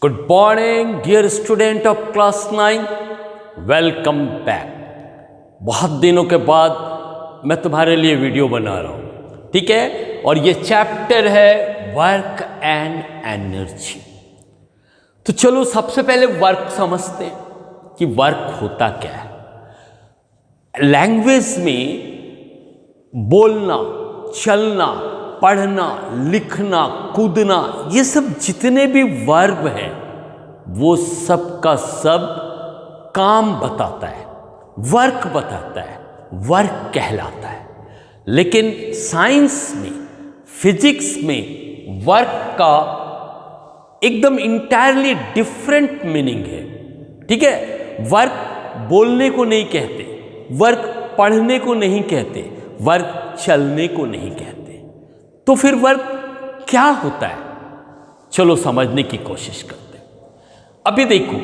Good morning dear student of class 9, welcome back. बहुत दिनों के बाद मैं तुम्हारे लिए वीडियो बना रहा हूँ, ठीक है। और ये चैप्टर है वर्क एंड एनर्जी। तो चलो सबसे पहले वर्क समझते हैं कि वर्क होता क्या है। लैंग्वेज में बोलना, चलना, पढ़ना, लिखना, कूदना, ये सब जितने भी वर्ब हैं वो सब का सब काम बताता है, वर्क बताता है, वर्क कहलाता है। लेकिन साइंस में, फिजिक्स में वर्क का एकदम इंटायरली डिफरेंट मीनिंग है, ठीक है। वर्क बोलने को नहीं कहते, वर्क पढ़ने को नहीं कहते, वर्क चलने को नहीं कहते। तो फिर वर्क क्या होता है, चलो समझने की कोशिश करते हैं। अभी देखो,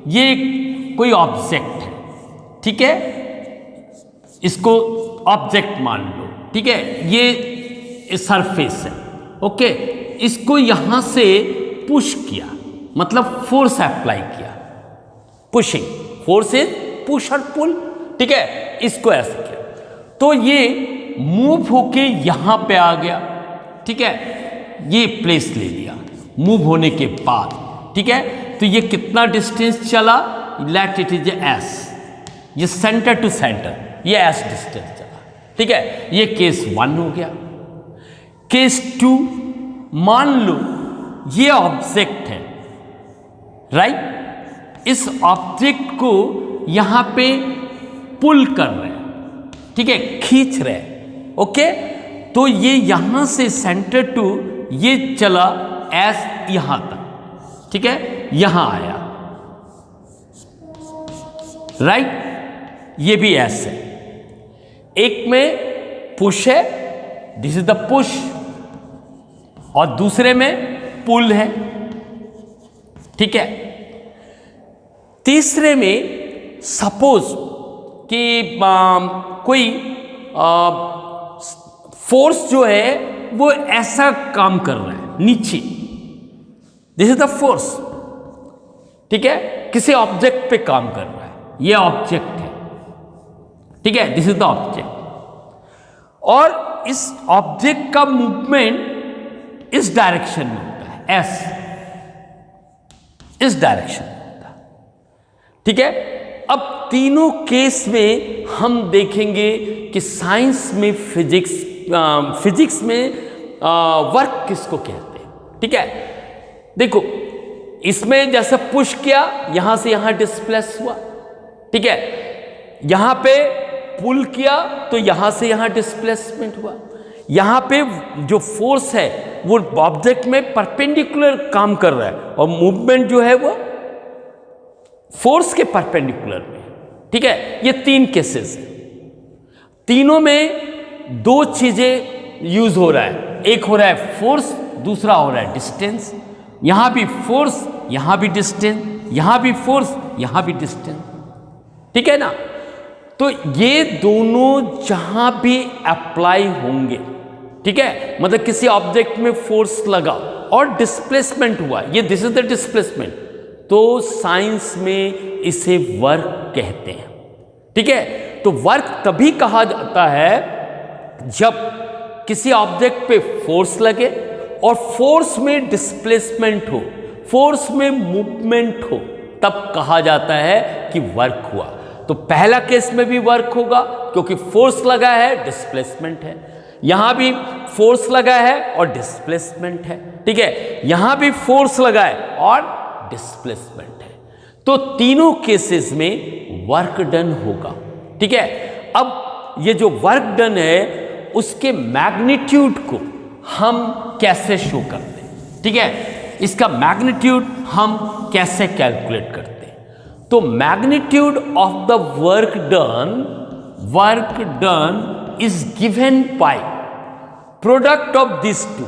ये कोई ऑब्जेक्ट है, ठीक है। इसको ऑब्जेक्ट मान लो, ठीक है। ये सरफेस है, ओके। इसको यहां से पुश किया, मतलब फोर्स अप्लाई किया, पुशिंग। फोर्स इज पुश और पुल, ठीक है। इसको ऐसे किया तो ये मूव होके यहां पे आ गया, ठीक है। ये प्लेस ले लिया मूव होने के बाद, ठीक है। तो ये कितना डिस्टेंस चला, लेट इट इज एस, ये सेंटर टू सेंटर, ये एस डिस्टेंस चला, ठीक है। ये केस 1 हो गया। केस 2, मान लो ये ऑब्जेक्ट है, राइट। इस ऑब्जेक्ट को यहां पे पुल कर रहे हैं, ठीक है, खींच रहे हैं, ओके। तो ये यहां से सेंटर टू ये चला एस यहां तक, ठीक है, यहां आया, राइट। ये भी एस है। एक में पुश है, दिस इज द पुश, और दूसरे में पुल है, ठीक है। तीसरे में सपोज कि कोई फोर्स जो है वो ऐसा काम कर रहा है नीचे, दिस इज द फोर्स, ठीक है। किसी ऑब्जेक्ट पे काम कर रहा है, ये ऑब्जेक्ट है, ठीक है, दिस इज द ऑब्जेक्ट। और इस ऑब्जेक्ट का मूवमेंट इस डायरेक्शन में होता है, एस, इस डायरेक्शन में होता है, ठीक है। अब तीनों केस में हम देखेंगे कि साइंस में, फिजिक्स में वर्क किसको कहते हैं, ठीक है। देखो, इसमें जैसे पुश किया, यहां से यहां डिस्प्लेस हुआ, ठीक है। यहां पे पुल किया तो यहां से यहां डिस्प्लेसमेंट हुआ। यहां पे जो फोर्स है वो ऑब्जेक्ट में परपेंडिकुलर काम कर रहा है, और मूवमेंट जो है वो फोर्स के परपेंडिकुलर में, ठीक है। ये 3 केसेस हैं। तीनों में 2 चीजें यूज हो रहा है, एक हो रहा है फोर्स, दूसरा हो रहा है डिस्टेंस। यहां भी फोर्स, यहां भी डिस्टेंस, यहां भी फोर्स, यहां भी डिस्टेंस, ठीक है ना। तो ये दोनों जहां भी अप्लाई होंगे, ठीक है, मतलब किसी ऑब्जेक्ट में फोर्स लगा और डिस्प्लेसमेंट हुआ, ये दिस इज द डिस्प्लेसमेंट, तो साइंस में इसे वर्क कहते हैं, ठीक है। तो वर्क तभी कहा जाता है जब किसी ऑब्जेक्ट पे फोर्स लगे और फोर्स में डिस्प्लेसमेंट हो, फोर्स में मूवमेंट हो, तब कहा जाता है कि वर्क हुआ। तो पहला केस में भी वर्क होगा क्योंकि फोर्स लगा है, डिस्प्लेसमेंट है। यहां भी फोर्स लगा है और डिस्प्लेसमेंट है, ठीक है। यहां भी फोर्स लगा है और डिस्प्लेसमेंट है। तो तीनों केसेस में वर्क डन होगा, ठीक है। अब ये जो वर्क डन है उसके मैग्नीट्यूड को हम कैसे शो करते हैं, ठीक है। इसका मैग्नीट्यूड हम कैसे कैलकुलेट करते हैं। तो magnitude of the work done is given by product of this two,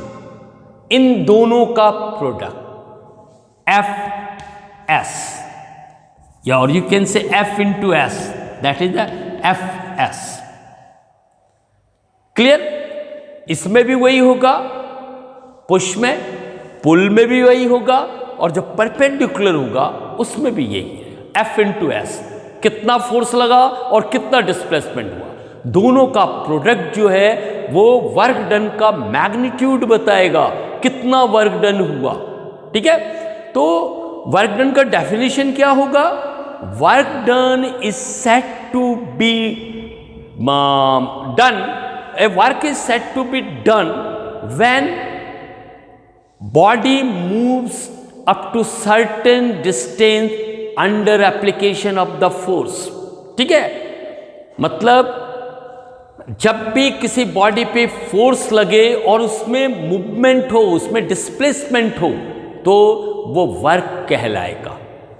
इन दोनों का प्रोडक्ट एफ एस, या और you can say F into S, that is the F S. Clear? इसमें भी वही होगा, पुश में, पुल में भी वही होगा, और जो परपेंडिकुलर होगा उसमें भी यही है, F इंटू एस। कितना फोर्स लगा और कितना डिस्प्लेसमेंट हुआ, दोनों का प्रोडक्ट जो है वो वर्क डन का मैग्नीट्यूड बताएगा, कितना वर्क डन हुआ। ठीक है, तो वर्क डन का डेफिनेशन क्या होगा? Work done is set to be done, a work is said to be done when body moves up to certain distance under application of the force। ठीक है, मतलब जब भी किसी बॉडी पे फोर्स लगे और उसमें मूवमेंट हो, उसमें डिस्प्लेसमेंट हो, तो वो वर्क कहलाएगा।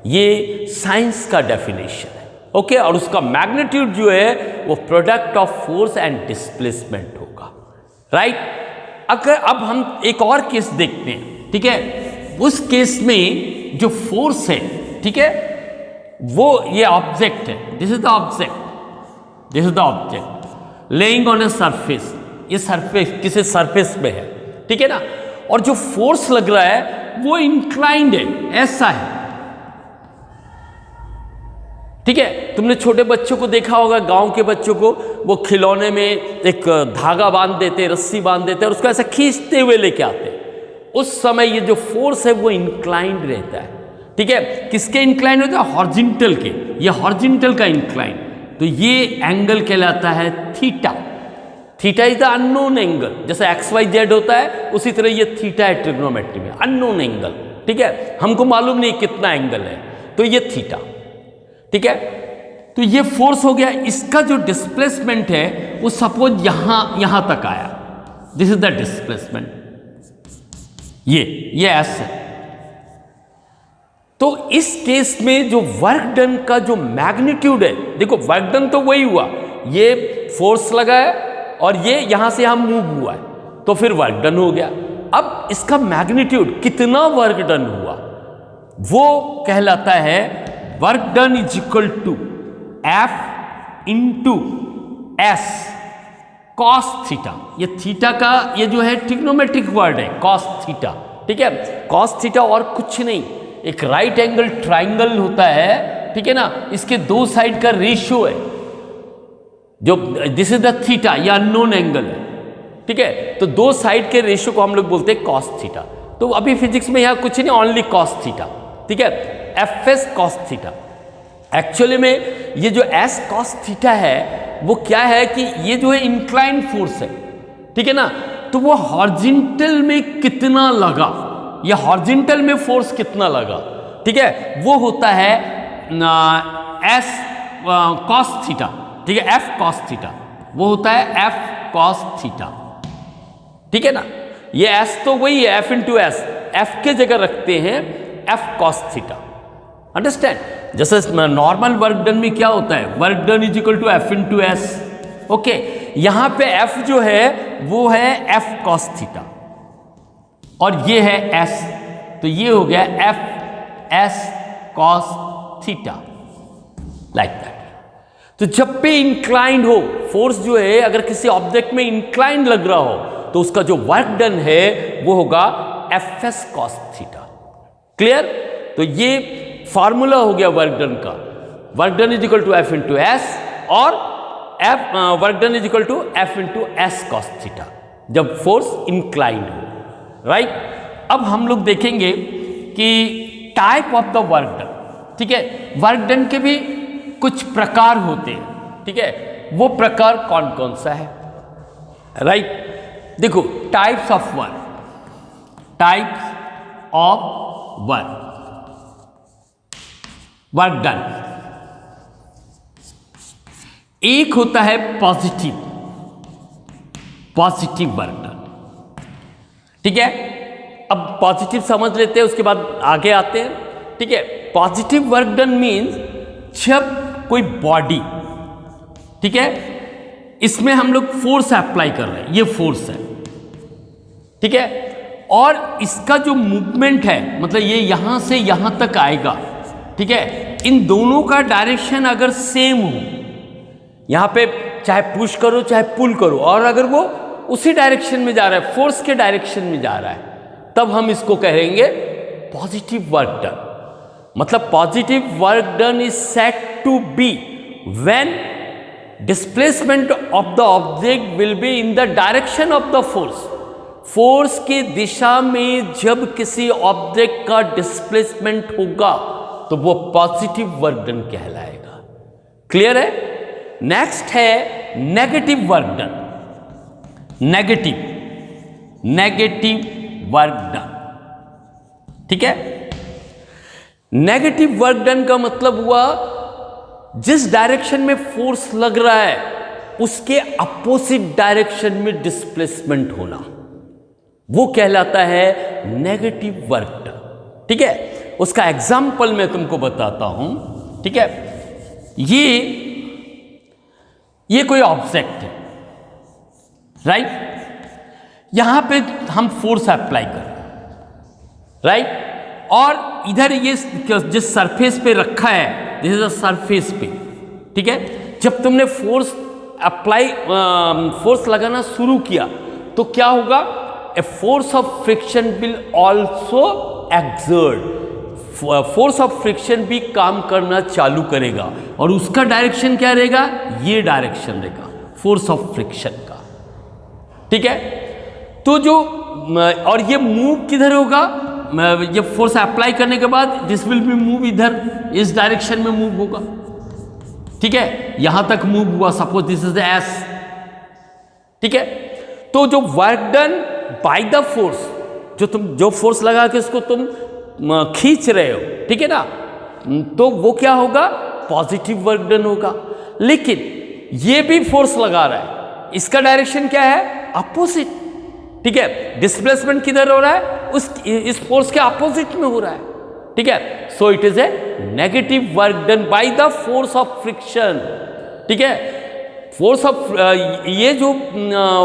ये साइंस का डेफिनेशन है। ओके, और उसका मैग्नीट्यूड जो है वो product of force and displacement होगा। राइट, अगर अब हम एक और केस देखते हैं, ठीक है, उस केस में जो फोर्स है, ठीक है, वो ये ऑब्जेक्ट है, this is the object, this is the object laying on a surface, ये सरफेस किसी सरफेस पे है, ठीक है ना, और जो फोर्स लग रहा है वो इंक्लाइंड है, ऐसा है। ठीक है, तुमने छोटे बच्चों को देखा होगा, गांव के बच्चों को, वो खिलौने में एक धागा बांध देते, रस्सी बांध देते और उसको ऐसा खींचते हुए लेके आते। उस समय ये जो फोर्स है वो इंक्लाइंड रहता है। ठीक है, किसके इंक्लाइंड होता है? हॉरिजॉन्टल के, ये हॉरिजॉन्टल का इंक्लाइंड, तो ये एंगल कहलाता है theta. Theta is the unknown angle, जैसे एक्स वाई जेड होता है उसी तरह ये थीटा है ट्रिग्नोमेट्री में, अननोन एंगल। ठीक है, हमको मालूम नहीं कितना एंगल है, तो ये थीटा। ठीक है, तो ये फोर्स हो गया। इसका जो डिस्प्लेसमेंट है वो सपोज यहां तक आया, दिस इज द डिस्प्लेसमेंट, ये एस है। तो इस केस में जो वर्क डन का जो मैग्नीट्यूड है, देखो वर्क डन तो वही हुआ, ये फोर्स लगा है और ये यहां से यहां मूव हुआ है, तो फिर वर्क डन हो गया। अब इसका मैग्नीट्यूड कितना वर्क डन हुआ वो कहलाता है work done is equal to F into S cos theta. ये थीटा का ये जो है ट्रिग्नोमेट्रिक वर्ड है, कॉस थीटा। ठीक है, कॉस थीटा और कुछ नहीं, एक राइट एंगल ट्राइंगल होता है, ठीक है ना, इसके दो साइड का रेशियो है, जो दिस इज द थीटा, ये अननोन एंगल है। ठीक है, तो दो साइड के रेशियो को हम लोग बोलते हैं कॉस थीटा। तो अभी फिजिक्स में यहां कुछ नहीं, ओनली कॉस थीटा। ठीक है, F S cos theta. Actually में ये जो एस कॉस थीटा है वो क्या है कि ये जो है इंक्लाइंड फोर्स है, ठीक है ना, तो वो हॉरिजॉन्टल में कितना लगा, ये हॉरिजॉन्टल में फोर्स कितना लगा, ठीक है, वो होता है एस कॉस थीटा। ठीक है, एफ कॉस थीटा, वो होता है एफ कॉस थीटा। ठीक है ना, ये एस तो वही है, एफ इंटू एस, एफ के जगह रखते हैं एफ कॉस थीटा। अंडरस्टैंड, जैसे नॉर्मल वर्क डन में क्या होता है, work done is equal to F into S. Okay, यहां पे एफ जो है वो है एफ कॉस थीटा और ये है एस, तो ये हो गया F S cos theta, like that. तो जब पे इंक्लाइंड हो फोर्स जो है, अगर किसी ऑब्जेक्ट में इंक्लाइंड लग रहा हो तो उसका जो वर्क डन है वो होगा F S cos theta. Clear? तो ये फार्मूला हो गया वर्क डन का, work done is equal to F into S और F work done is equal to F into S cos theta जब फोर्स इंक्लाइंड हो। राइट, अब हम लोग देखेंगे कि type of the work done. ठीक है, वर्क डन के भी कुछ प्रकार होते हैं। ठीक है, वो प्रकार कौन कौन सा है? राइट, देखो types of work, types of work, work done. एक होता है पॉजिटिव, पॉजिटिव वर्क डन। ठीक है, अब पॉजिटिव समझ लेते हैं, उसके बाद आगे आते हैं। ठीक है, पॉजिटिव वर्क डन मीन्स जब कोई बॉडी, ठीक है, इसमें हम लोग फोर्स अप्लाई कर रहे हैं, ये फोर्स है, ठीक है, और इसका जो मूवमेंट है, मतलब ये यहां से यहां तक आएगा, ठीक है, इन दोनों का डायरेक्शन अगर सेम हो, यहां पे चाहे पुश करो चाहे पुल करो, और अगर वो उसी डायरेक्शन में जा रहा है, फोर्स के डायरेक्शन में जा रहा है, तब हम इसको कहेंगे पॉजिटिव वर्क डन। मतलब positive work done is said to be when displacement of the object will be in the direction of the force. Force की दिशा में जब किसी ऑब्जेक्ट का डिस्प्लेसमेंट होगा तो वो पॉजिटिव वर्क डन कहलाएगा। क्लियर है? नेक्स्ट है negative work done. Negative work done, ठीक है। नेगेटिव वर्क डन का मतलब हुआ जिस डायरेक्शन में फोर्स लग रहा है उसके अपोजिट डायरेक्शन में डिस्प्लेसमेंट होना, वो कहलाता है नेगेटिव वर्क डन, ठीक है। उसका एग्जाम्पल मैं तुमको बताता हूं, ठीक है। ये कोई ऑब्जेक्ट है, राइट। यहां पे हम फोर्स अप्लाई कर रहे हैं, राइट। और इधर ये जिस सरफेस पे रखा है, दिस इज अ सरफेस पे, ठीक है। जब तुमने फोर्स लगाना शुरू किया तो क्या होगा? A force of friction will also exert, force of friction भी काम करना चालू करेगा और उसका डायरेक्शन क्या रहेगा? ये डायरेक्शन रहेगा फोर्स ऑफ फ्रिक्शन का, ठीक है। तो जो और ये मूव किधर होगा? ये फोर्स अप्लाई करने के बाद दिस विल बी मूव इधर, इस डायरेक्शन में मूव होगा, ठीक है। यहां तक मूव हुआ, सपोज दिस इज एस, ठीक है। तो जो work done by the force, जो फोर्स लगा के इसको तुम खींच रहे हो, ठीक है ना, तो वो क्या होगा? पॉजिटिव वर्क डन होगा। लेकिन ये भी फोर्स लगा रहा है, इसका डायरेक्शन क्या है? अपोजिट, ठीक है। डिस्प्लेसमेंट किधर हो रहा है? इस फोर्स के अपोजिट में हो रहा है, ठीक है। So it is a negative work done by the force of friction, ठीक है। फोर्स ऑफ ये जो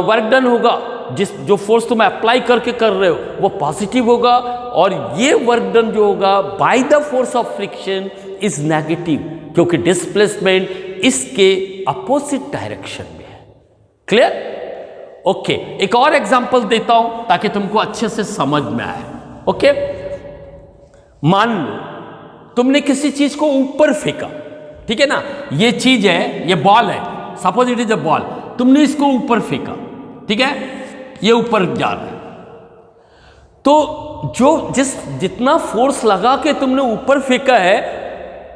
वर्क डन होगा, जो फोर्स तुम अप्लाई करके कर रहे हो वो पॉजिटिव होगा, और ये वर्क डन जो होगा by the force of friction is negative, क्योंकि डिस्प्लेसमेंट इसके अपोजिट डायरेक्शन में है। क्लियर? ओके, एक और एग्जांपल देता हूं ताकि तुमको अच्छे से समझ में आए। ओके, मान लो तुमने किसी चीज को ऊपर फेंका, ठीक है ना। ये चीज है, ये बॉल है, suppose it is a ball, तुमने इसको ऊपर फेंका, ठीक है, ये ऊपर जा रहा है। तो जितना फोर्स लगा के तुमने ऊपर फेंका है,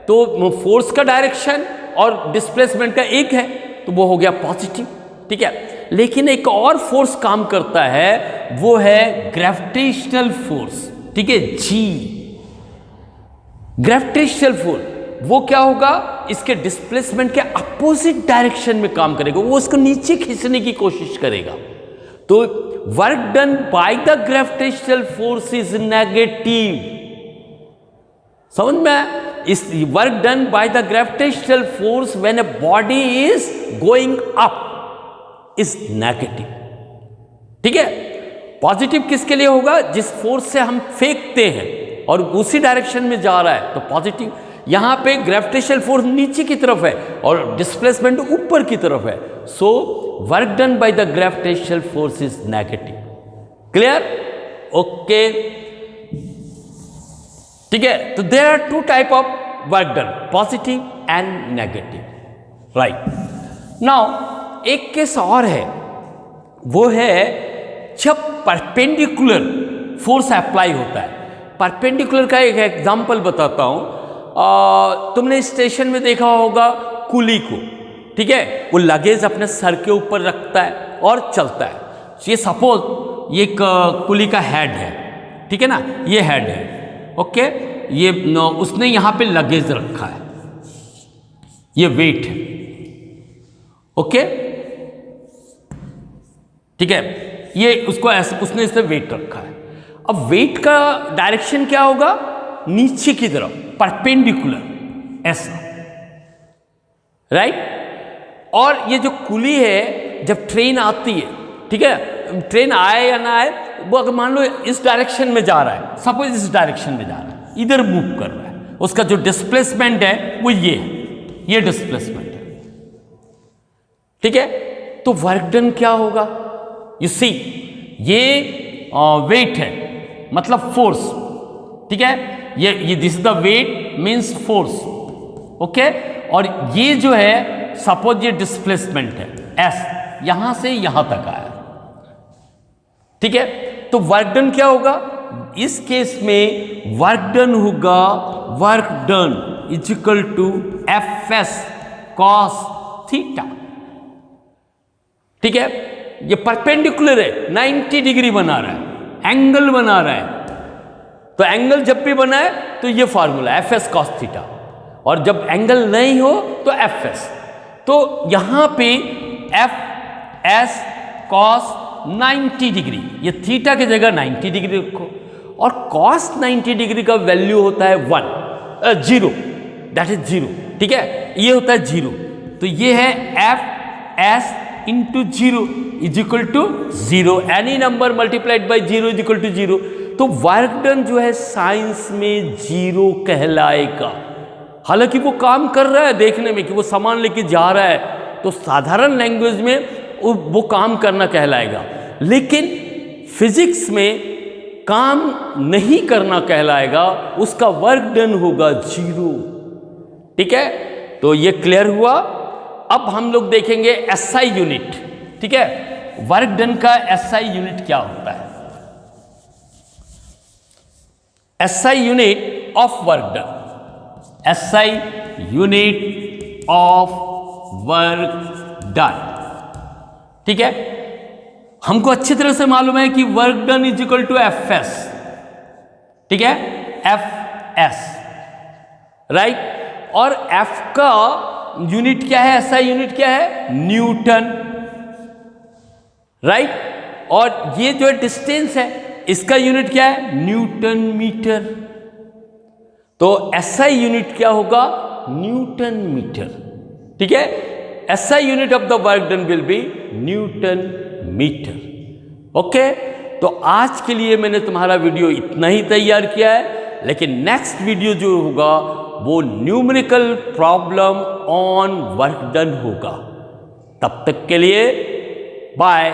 तो फोर्स का डायरेक्शन और डिस्प्लेसमेंट का एक है, तो वो हो गया पॉजिटिव, ठीक है। लेकिन एक और फोर्स काम करता है, वो है ग्रेविटेशनल फोर्स, ठीक है, जी। ग्रेविटेशनल फोर्स वो क्या होगा? इसके डिस्प्लेसमेंट के अपोजिट डायरेक्शन में काम करेगा, वो इसको नीचे खींचने की कोशिश करेगा। तो work done by the gravitational force is negative. समझ में? इस work done by the gravitational force when a body is going up is negative, ठीक है। पॉजिटिव किसके लिए होगा? जिस फोर्स से हम फेंकते हैं और उसी डायरेक्शन में जा रहा है, तो पॉजिटिव। यहां पे ग्रेविटेशनल फोर्स नीचे की तरफ है और डिस्प्लेसमेंट ऊपर की तरफ है, so work done by the gravitational force is negative. Clear? Okay, ठीक है। तो there are two type of work done, positive and negative, right. Now एक केस और है, वो है जब परपेंडिकुलर फोर्स अप्लाई होता है। परपेंडिकुलर का एक एग्जांपल बताता हूं। तुमने स्टेशन में देखा होगा कुली को, ठीक है, वो लगेज अपने सर के ऊपर रखता है और चलता है। ये सपोज ये कुली का हेड है, ठीक है ना, ये हेड है, ओके। ये उसने यहां पे लगेज रखा है, ये वेट है, ओके, ठीक है। ये उसको ऐसे उसने इससे वेट रखा है। अब वेट का डायरेक्शन क्या होगा? नीचे की तरफ, परपेंडिकुलर, ऐसा, राइट। और ये जो कुली है, जब ट्रेन आती है, ठीक है, ट्रेन आए या ना आए, वो अगर मान लो इस डायरेक्शन में जा रहा है, सपोज इस डायरेक्शन में जा रहा है, इधर मूव कर रहा है, उसका जो डिस्प्लेसमेंट है वो ये डिस्प्लेसमेंट है, ठीक है। तो वर्क डन क्या होगा? यू सी, ये वेट है मतलब फोर्स, ठीक है, ये this is the weight means force, okay. और ये जो है सपोज ये डिस्प्लेसमेंट है एस, यहां से यहां तक आया, ठीक है। तो वर्क डन क्या होगा इस केस में? वर्क डन होगा, work done is equal to F S cos theta, ठीक है। ये परपेंडिकुलर है, 90 डिग्री बना रहा है, एंगल बना रहा है। तो एंगल जब भी बना है तो ये formula F S cos theta, और जब एंगल नहीं हो तो एफ एस। तो यहां पे एफ एस कॉस 90 डिग्री, ये थीटा की जगह 90 डिग्री रखो, और कॉस 90 डिग्री का वैल्यू होता है 0, दैट इज 0, ठीक है, ये होता है 0। तो ये है F S into 0 is equal to 0, any number multiplied by 0 is equal to 0। तो वर्क डन जो है साइंस में 0 कहलाएगा। हालांकि वो काम कर रहा है देखने में कि वो सामान लेके जा रहा है, तो साधारण लैंग्वेज में वो काम करना कहलाएगा, लेकिन फिजिक्स में काम नहीं करना कहलाएगा, उसका वर्क डन होगा 0, ठीक है। तो ये क्लियर हुआ। अब हम लोग देखेंगे एसआई यूनिट, ठीक है, वर्क डन का एसआई यूनिट क्या होता है? SI unit of work done, SI unit of work done, ठीक है। हमको अच्छी तरह से मालूम है कि work done is equal to F S, ठीक है, एफ एस, राइट। और एफ का यूनिट क्या है, एसआई यूनिट क्या है? Newton, right. और ये जो डिस्टेंस है इसका यूनिट क्या है? Newton metre. तो एसआई यूनिट क्या होगा? न्यूटन मीटर, ठीक है। SI unit of the work done will be newton metre, okay. तो आज के लिए मैंने तुम्हारा वीडियो इतना ही तैयार किया है, लेकिन नेक्स्ट वीडियो जो होगा वो numerical problem on work done होगा। तब तक के लिए बाय।